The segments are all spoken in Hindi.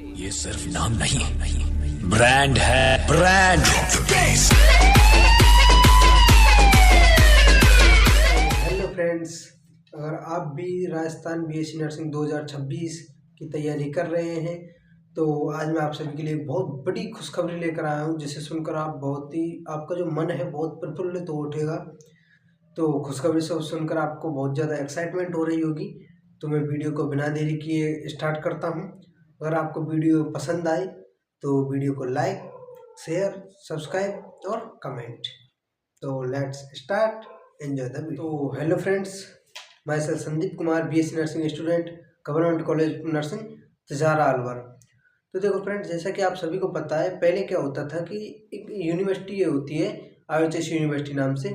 ये सिर्फ नाम नहीं, ब्रांड है, ब्रांड। हेलो फ्रेंड्स, अगर आप भी राजस्थान बीएससी नर्सिंग 2026 की तैयारी कर रहे हैं तो आज मैं आप सभी के लिए बहुत बड़ी खुशखबरी लेकर आया हूं, जिसे सुनकर आप बहुत ही आपका जो मन है बहुत प्रफुल्लित हो उठेगा। तो खुशखबरी से सुनकर आपको बहुत ज़्यादा एक्साइटमेंट हो रही होगी। तो मैं वीडियो को बिना देरी किए स्टार्ट करता हूं। अगर आपको वीडियो पसंद आए तो वीडियो को लाइक, शेयर, सब्सक्राइब और कमेंट। तो let's start, enjoy the video. तो hello friends, myself Sandeep Kumar, BSc nursing student, government college nursing, Tijara Alwar. तो देखो फ्रेंड्स, जैसा कि आप सभी को पता है, पहले क्या होता था कि एक यूनिवर्सिटी होती है IHS यूनिवर्सिटी नाम से,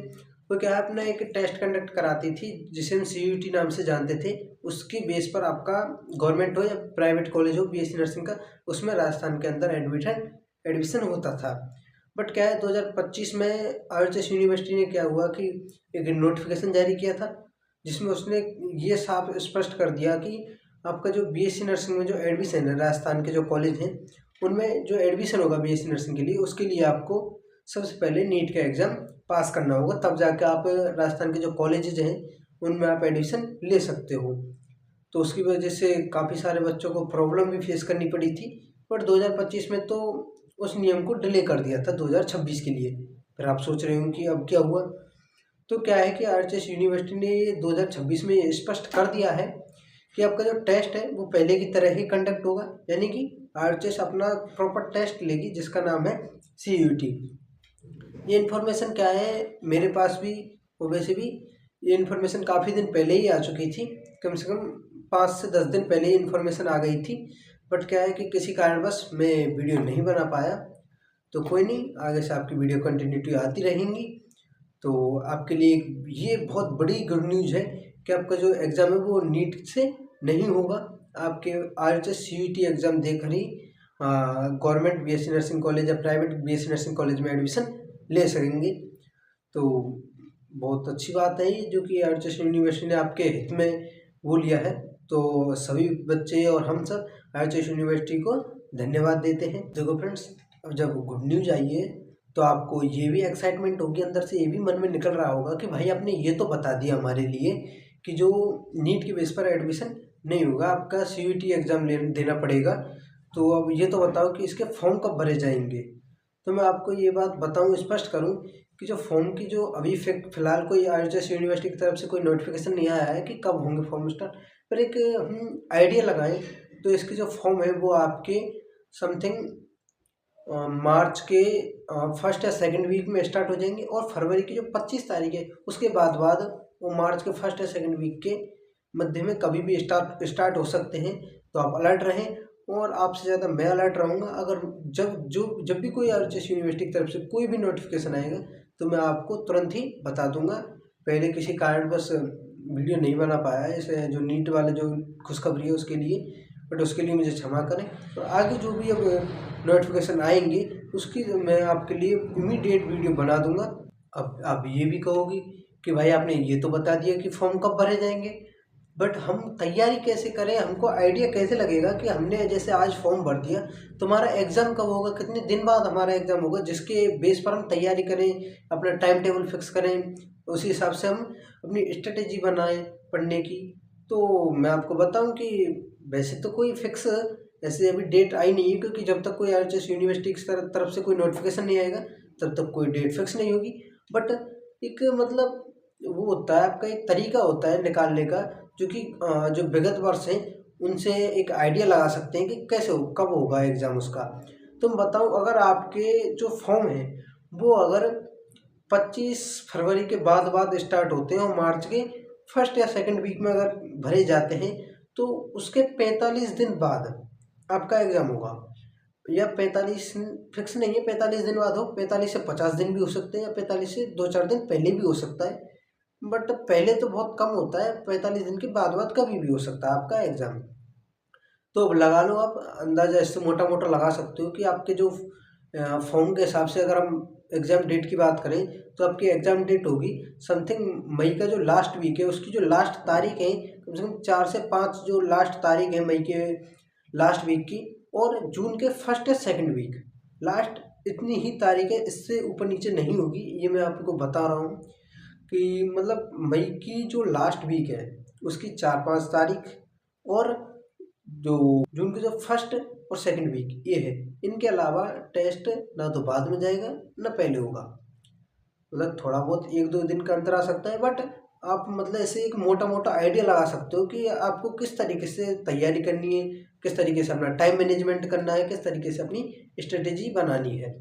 वो क्या है अपना एक टेस्ट कंडक्ट कराती थी जिसे हम CUET नाम से जानते थे। उसकी बेस पर आपका गवर्नमेंट हो या प्राइवेट कॉलेज हो बीएससी नर्सिंग का, उसमें राजस्थान के अंदर एडमिशन होता था। बट क्या है 2025 में IHS यूनिवर्सिटी ने क्या हुआ कि एक नोटिफिकेशन जारी किया था, जिसमें उसने ये साफ स्पष्ट कर दिया कि आपका जो बीएससी नर्सिंग में जो एडमिशन है, राजस्थान के जो कॉलेज हैं उनमें जो एडमिशन होगा बीएससी नर्सिंग के लिए, उसके लिए आपको सबसे पहले नीट का एग्ज़ाम पास करना होगा, तब जाके आप राजस्थान के जो कॉलेजेज हैं उनमें आप एडमिशन ले सकते हो। तो उसकी वजह से काफ़ी सारे बच्चों को प्रॉब्लम भी फेस करनी पड़ी थी। बट 2025 में तो उस नियम को डिले कर दिया था 2026 के लिए। फिर आप सोच रहे हो कि अब क्या हुआ। तो क्या है कि IHS यूनिवर्सिटी ने ये 2026 में ये स्पष्ट कर दिया है कि आपका जो टेस्ट है वो पहले की तरह ही कंडक्ट होगा, यानी कि IHS अपना प्रॉपर टेस्ट लेगी जिसका नाम है CUET। ये इन्फॉर्मेशन क्या है मेरे पास भी, और वैसे भी ये इन्फॉर्मेशन काफ़ी दिन पहले ही आ चुकी थी, कम से कम 5 से 10 दिन पहले ही इन्फॉर्मेशन आ गई थी। बट क्या है कि किसी कारणवश मैं वीडियो नहीं बना पाया। तो कोई नहीं, आगे से आपकी वीडियो कंटिन्यूटी आती रहेंगी। तो आपके लिए ये बहुत बड़ी गुड न्यूज़ है कि आपका जो एग्ज़ाम है वो नीट से नहीं होगा। आपके IHS CUET एग्ज़ाम देकर ही गवर्नमेंट बीएससी नर्सिंग कॉलेज या प्राइवेट बीएससी नर्सिंग कॉलेज में एडमिशन ले सकेंगे। तो बहुत अच्छी बात है ये, जो कि IHS यूनिवर्सिटी ने आपके हित में वो लिया है। तो सभी बच्चे और हम सब IHS यूनिवर्सिटी को धन्यवाद देते हैं। देखो फ्रेंड्स, अब जब गुड न्यूज़ आई है तो आपको ये भी एक्साइटमेंट होगी, अंदर से ये भी मन में निकल रहा होगा कि भाई आपने ये तो बता दिया हमारे लिए कि जो नीट की बेस पर एडमिशन नहीं होगा, आपका CUET एग्ज़ाम देना पड़ेगा। तो अब ये तो बताओ कि इसके फॉर्म कब भरे जाएंगे। तो मैं आपको ये बात बताऊं, स्पष्ट करूं कि जो फॉर्म की जो अभी फिलहाल कोई IHS यूनिवर्सिटी की तरफ से कोई नोटिफिकेशन नहीं आया है कि कब होंगे फॉर्म स्टार्ट, पर एक हम आइडिया लगाएं तो इसके जो फॉर्म है वो आपके समथिंग मार्च के फर्स्ट या सेकंड वीक में स्टार्ट हो जाएंगे, और फरवरी की जो 25 तारीख है उसके बाद वो मार्च के फर्स्ट या सेकंड वीक के मध्य में कभी भी स्टार्ट हो सकते हैं। तो आप अलर्ट रहें, और आपसे ज़्यादा मैं अलर्ट रहूँगा। अगर जब भी कोई IHS यूनिवर्सिटी की तरफ से कोई भी नोटिफिकेशन आएगा तो मैं आपको तुरंत ही बता दूंगा। पहले किसी कारण बस वीडियो नहीं बना पाया है इसे जो नीट वाले जो खुशखबरी है उसके लिए, बट उसके लिए मुझे क्षमा करें। और आगे जो भी अब नोटिफिकेशन आएंगे उसकी मैं आपके लिए इमीडिएट वीडियो बना दूंगा। अब आप ये भी कहोगी कि भाई आपने ये तो बता दिया कि फॉर्म कब भरे जाएंगे, बट हम तैयारी कैसे करें, हमको आइडिया कैसे लगेगा कि हमने जैसे आज फॉर्म भर दिया तो हमारा एग्ज़ाम कब होगा, कितने दिन बाद हमारा एग्ज़ाम होगा, जिसके बेस पर हम तैयारी करें, अपना टाइम टेबल फिक्स करें, उसी हिसाब से हम अपनी स्ट्रेटेजी बनाएं पढ़ने की। तो मैं आपको बताऊं कि वैसे तो कोई फिक्स ऐसे अभी डेट आई नहीं है, क्योंकि जब तक कोई IHS यूनिवर्सिटी की तरफ से कोई नोटिफिकेशन नहीं आएगा तब तक कोई डेट फिक्स नहीं होगी। बट एक मतलब वो होता है, आपका एक तरीका होता है निकालने का, जो कि जो विगत वर्ष हैं उनसे एक आइडिया लगा सकते हैं कि कैसे कब होगा एग्ज़ाम उसका। तो मैं बताऊँ, अगर आपके जो फॉर्म है वो अगर 25 फरवरी के बाद स्टार्ट होते हैं और मार्च के फर्स्ट या सेकंड वीक में अगर भरे जाते हैं तो उसके 45 दिन बाद आपका एग्ज़ाम होगा। या 45 फिक्स नहीं है, 45 दिन बाद हो, 45 से 50 दिन भी हो सकते हैं, या 45 से 2-4 दिन पहले भी हो सकता है। बट पहले तो बहुत कम होता है, 45 दिन के बाद कभी भी हो सकता है आपका एग्ज़ाम। तो अब लगा लो आप अंदाज़ा, इससे मोटा मोटा लगा सकते हो कि आपके जो फॉर्म के हिसाब से अगर हम एग्ज़ाम डेट की बात करें तो आपकी एग्ज़ाम डेट होगी समथिंग मई का जो लास्ट वीक है, उसकी जो लास्ट तारीख है कम से कम 4 से 5 जो लास्ट तारीख है मई के लास्ट वीक की, और जून के फर्स्ट या सेकंड वीक, लास्ट इतनी ही तारीख है, इससे ऊपर नीचे नहीं होगी। ये मैं आपको बता रहा हूँ कि मतलब मई की जो लास्ट वीक है उसकी 4-5 तारीख और जो जून के जो फर्स्ट और सेकंड वीक ये है। इनके अलावा टेस्ट ना तो बाद में जाएगा ना पहले होगा, मतलब थोड़ा बहुत 1-2 दिन का अंतर आ सकता है, बट आप मतलब ऐसे एक मोटा मोटा आइडिया लगा सकते हो कि आपको किस तरीके से तैयारी करनी है, किस तरीके से अपना टाइम मैनेजमेंट करना है, किस तरीके से अपनी स्ट्रेटेजी बनानी है।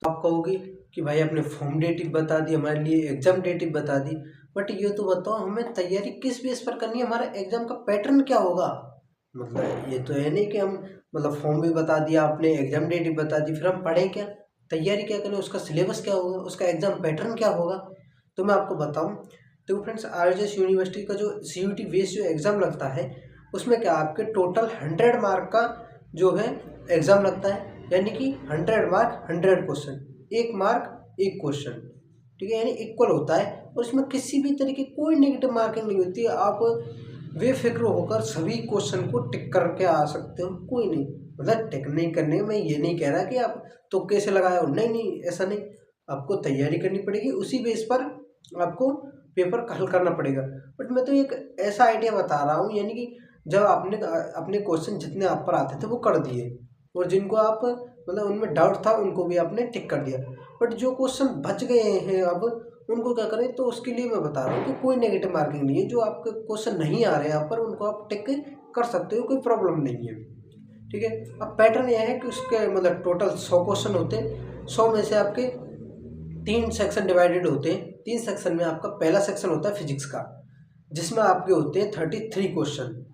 तो आप कहोगे कि भाई आपने फॉर्म डेट बता दी, हमारे लिए एग्जाम डेट बता दी, बट ये तो बताओ हमें तैयारी किस बेस पर करनी है, हमारा एग्जाम का पैटर्न क्या होगा। मतलब ये तो है नहीं कि हम मतलब फॉर्म भी बता दिया आपने, एग्जाम डेट भी बता दी, फिर हम पढ़ें क्या, तैयारी क्या करें, उसका सिलेबस क्या होगा, उसका एग्जाम पैटर्न क्या होगा। तो मैं आपको बताऊं, तो फ्रेंड्स आरएचएस यूनिवर्सिटी का जो सीयूटी बेस्ड जो एग्ज़ाम लगता है उसमें क्या आपके टोटल 100 मार्क का जो है एग्ज़ाम लगता है, यानी कि 100 मार्क 100 क्वेश्चन, 1 मार्क 1 क्वेश्चन, ठीक है, यानी इक्वल होता है। और इसमें किसी भी तरीके कोई नेगेटिव मार्किंग नहीं होती है। आप बेफिक्र होकर सभी क्वेश्चन को टिक करके आ सकते हो, कोई नहीं, मतलब टिक नहीं करने में ये नहीं कह रहा कि आप तुक्के से लगाए हो, नहीं नहीं, ऐसा नहीं, आपको तैयारी करनी पड़ेगी, उसी बेस पर आपको पेपर हल करना पड़ेगा। बट मैं तो एक ऐसा आइडिया बता रहा हूँ, यानी कि जब आपने अपने क्वेश्चन जितने आप पर आते थे वो कर दिए, और जिनको आप मतलब उनमें डाउट था उनको भी आपने टिक कर दिया, बट जो क्वेश्चन बच गए हैं अब उनको क्या करें, तो उसके लिए मैं बता रहा हूँ कि कोई नेगेटिव मार्किंग नहीं है। जो आपके क्वेश्चन नहीं आ रहे हैं यहाँ पर उनको आप टिक कर सकते हो, कोई प्रॉब्लम नहीं है, ठीक है। अब पैटर्न यह है कि उसके मतलब टोटल 100 क्वेश्चन होते हैं, 100 में से आपके 3 सेक्शन डिवाइडेड होते हैं। 3 सेक्शन में आपका पहला सेक्शन होता है फिजिक्स का, जिसमें आपके होते हैं 33 क्वेश्चन।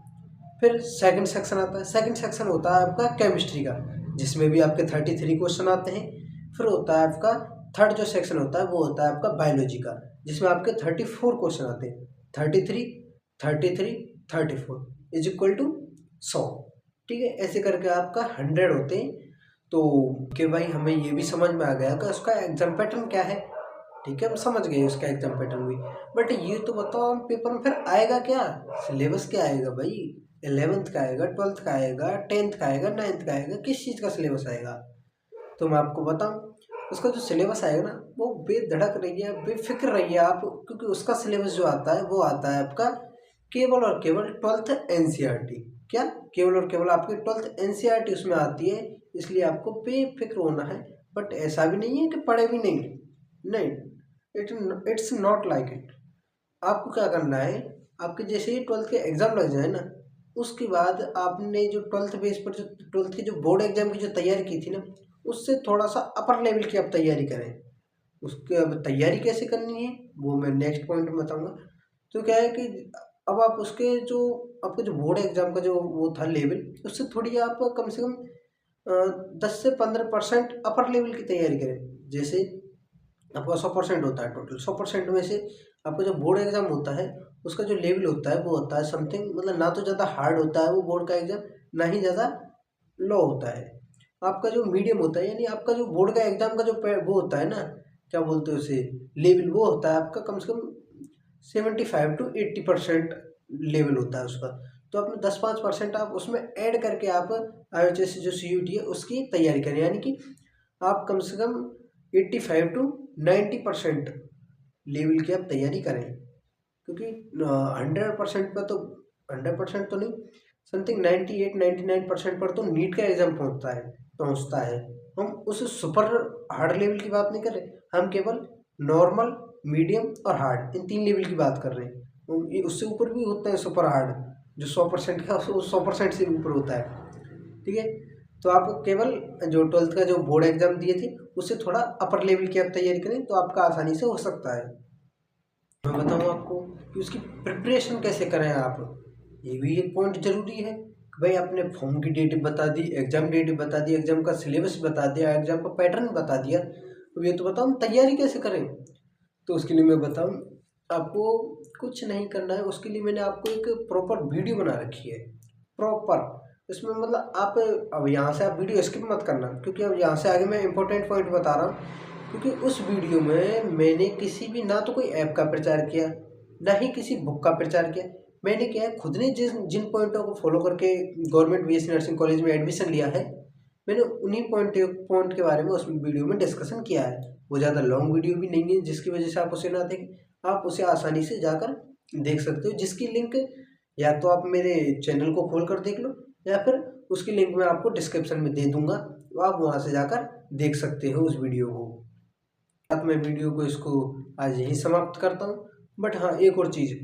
फिर सेकंड सेक्शन आता है, सेकंड सेक्शन होता है आपका केमिस्ट्री का, जिसमें भी आपके 33 क्वेश्चन आते हैं। फिर होता है आपका थर्ड जो सेक्शन होता है वो होता है आपका बायोलॉजी का, जिसमें आपके 34 क्वेश्चन आते हैं। 33 33 34 इज इक्वल टू 100, ठीक है। ऐसे करके आपका 100 होते हैं। तो कि भाई हमें ये भी समझ में आ गया कि उसका एग्जाम पैटर्न क्या है, ठीक है, हम समझ गए उसका एग्जाम पैटर्न भी। बट ये तो बताओ हम पेपर में फिर आएगा क्या, सिलेबस क्या आएगा भाई, 11th का आएगा, 12th का आएगा, 10th का आएगा, 9th का आएगा, किस चीज़ का सिलेबस आएगा। तो मैं आपको बताऊं, उसका जो सिलेबस आएगा ना वो बेधड़क रहिए, बेफिक्र रहिए आप, क्योंकि उसका सिलेबस जो आता है वो आता है आपका केवल और केवल 12th एनसीईआरटी। क्या, केवल और केवल आपकी 12th एनसीईआरटी उसमें आती है, इसलिए आपको बेफिक्र होना है। बट ऐसा भी नहीं है कि पढ़े भी नहीं, नहीं, इट्स नॉट लाइक इट। आपको क्या करना है, आपके जैसे ही 12th के एग्ज़ाम लग जाए ना, उसके बाद आपने जो 12th बेस पर जो 12th की जो बोर्ड एग्जाम की जो तैयारी की थी ना, उससे थोड़ा सा अपर लेवल की आप तैयारी करें। उसके अब तैयारी कैसे करनी है वो मैं नेक्स्ट पॉइंट में बताऊंगा। तो क्या है कि अब आप उसके जो आपके जो बोर्ड एग्जाम का जो वो था लेवल, उससे थोड़ी आप कम से कम 10 से 15% अपर लेवल की तैयारी करें। जैसे आपका 100% होता है, टोटल 100% में से आपका जो बोर्ड एग्जाम होता है उसका जो लेवल होता है वो होता है समथिंग, मतलब ना तो ज़्यादा हार्ड होता है वो बोर्ड का एग्जाम, ना ही ज़्यादा लो होता है। आपका जो मीडियम होता है, यानी आपका जो बोर्ड का एग्जाम का जो वो होता है ना, क्या बोलते हैं उसे, लेवल, वो होता है आपका कम से कम 75 to 80% लेवल होता है उसका। तो अपने 10-5% आप उसमें ऐड करके आप आईएचएस जो सीयूटी है उसकी तैयारी करें, यानी कि आप कम से कम 85 to 90% लेवल की आप तैयारी करें। क्योंकि 100% पर तो 100% तो नहीं, समथिंग 98-99% पर तो नीट का एग्जाम पहुंचता है। हम उस सुपर हार्ड लेवल की बात नहीं कर रहे, हम केवल नॉर्मल, मीडियम और हार्ड, इन 3 लेवल की बात कर रहे हैं। ये उससे ऊपर भी होता है सुपर हार्ड, जो 100% का 100% से ऊपर होता है, ठीक है। तो आप केवल जो 12th का जो बोर्ड एग्जाम दिए थे उससे थोड़ा अपर लेवल की आप तैयारी करें तो आपका आसानी से हो सकता है। मैं बताऊँ आपको कि उसकी प्रिपरेशन कैसे करें आप, ये भी एक पॉइंट जरूरी है। भाई आपने फॉर्म की डेट बता दी, एग्जाम डेट बता दी, एग्जाम का सिलेबस बता दिया, एग्जाम का पैटर्न बता दिया, तो ये तो बताओ तैयारी कैसे करें। तो उसके लिए मैं बताऊँ, आपको कुछ नहीं करना है, उसके लिए मैंने आपको एक प्रॉपर वीडियो बना रखी है, प्रॉपर। इसमें मतलब आप अब यहाँ से आप वीडियो स्किप मत करना, क्योंकि अब यहाँ से आगे मैं इंपॉर्टेंट पॉइंट बता रहा हूँ। क्योंकि उस वीडियो में मैंने किसी भी ना तो कोई ऐप का प्रचार किया, ना ही किसी बुक का प्रचार किया, मैंने क्या है, खुद ने जिन पॉइंटों को फॉलो करके गवर्नमेंट बीएससी नर्सिंग कॉलेज में एडमिशन लिया है, मैंने उन्हीं पॉइंट के बारे में उस वीडियो में डिस्कशन किया है। वो ज़्यादा लॉन्ग वीडियो भी नहीं है जिसकी वजह से आप उसे ना देखें, आप उसे आसानी से जाकर देख सकते हो, जिसकी लिंक या तो आप मेरे चैनल को खोल कर देख लो, या फिर उसकी लिंक मैं आपको डिस्क्रिप्शन में दे दूंगा, तो आप वहाँ से जाकर देख सकते हो उस वीडियो को। अब मैं वीडियो को इसको आज यही समाप्त करता हूँ। बट हाँ, एक और चीज़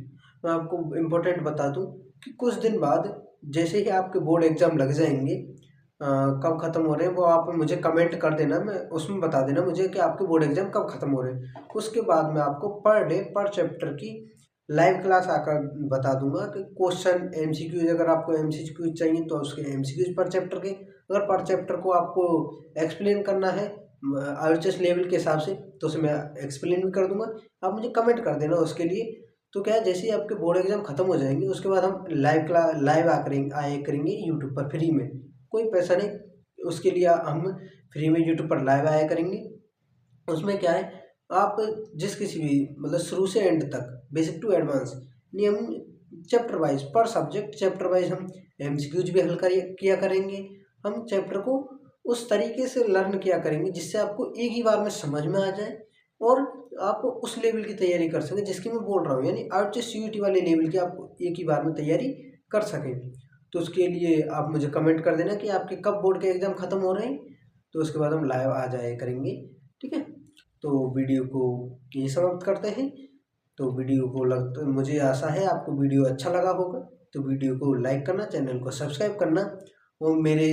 मैं आपको इम्पोर्टेंट बता दूँ कि कुछ दिन बाद जैसे ही आपके बोर्ड एग्ज़ाम लग जाएंगे, कब ख़त्म हो रहे हैं वो आप मुझे कमेंट कर देना, मैं उसमें बता देना मुझे कि आपके बोर्ड एग्ज़ाम कब ख़त्म हो रहे हैं। उसके बाद मैं आपको पर डे पर चैप्टर की लाइव क्लास आकर बता दूंगा कि क्वेश्चन एमसीक्यूज, अगर आपको एमसीक्यूज चाहिए तो उसके एमसीक्यूज पर चैप्टर के, अगर पर चैप्टर को आपको एक्सप्लेन करना है आईएचएस लेवल के हिसाब से तो उसे मैं एक्सप्लेन भी कर दूंगा। आप मुझे कमेंट कर देना उसके लिए। तो क्या है, जैसे ही आपके बोर्ड एग्जाम खत्म हो जाएंगे उसके बाद हम लाइव आया करेंगे यूट्यूब पर फ्री में, कोई पैसा नहीं, उसके लिए हम फ्री में यूट्यूब पर लाइव आया करेंगे। उसमें क्या है, आप जिस किसी भी मतलब शुरू से एंड तक बेसिक टू एडवांस नियम चैप्टर वाइज पर सब्जेक्ट चैप्टर वाइज हम एमसीक्यूज भी हल किया करेंगे। हम चैप्टर को उस तरीके से लर्न किया करेंगे जिससे आपको एक ही बार में समझ में आ जाए और आप उस लेवल की तैयारी कर सकें जिसकी मैं बोल रहा हूँ, यानी आईएचएस यूटी वाले लेवल की आप एक ही बार में तैयारी कर सकें। तो उसके लिए आप मुझे कमेंट कर देना कि आपके कब बोर्ड के एग्ज़ाम ख़त्म हो रहे हैं, तो उसके बाद हम लाइव आ जाया करेंगे। ठीक है, तो वीडियो को यही समाप्त करते हैं। तो वीडियो को मुझे आशा है आपको वीडियो अच्छा लगा होगा, तो वीडियो को लाइक करना, चैनल को सब्सक्राइब करना और मेरे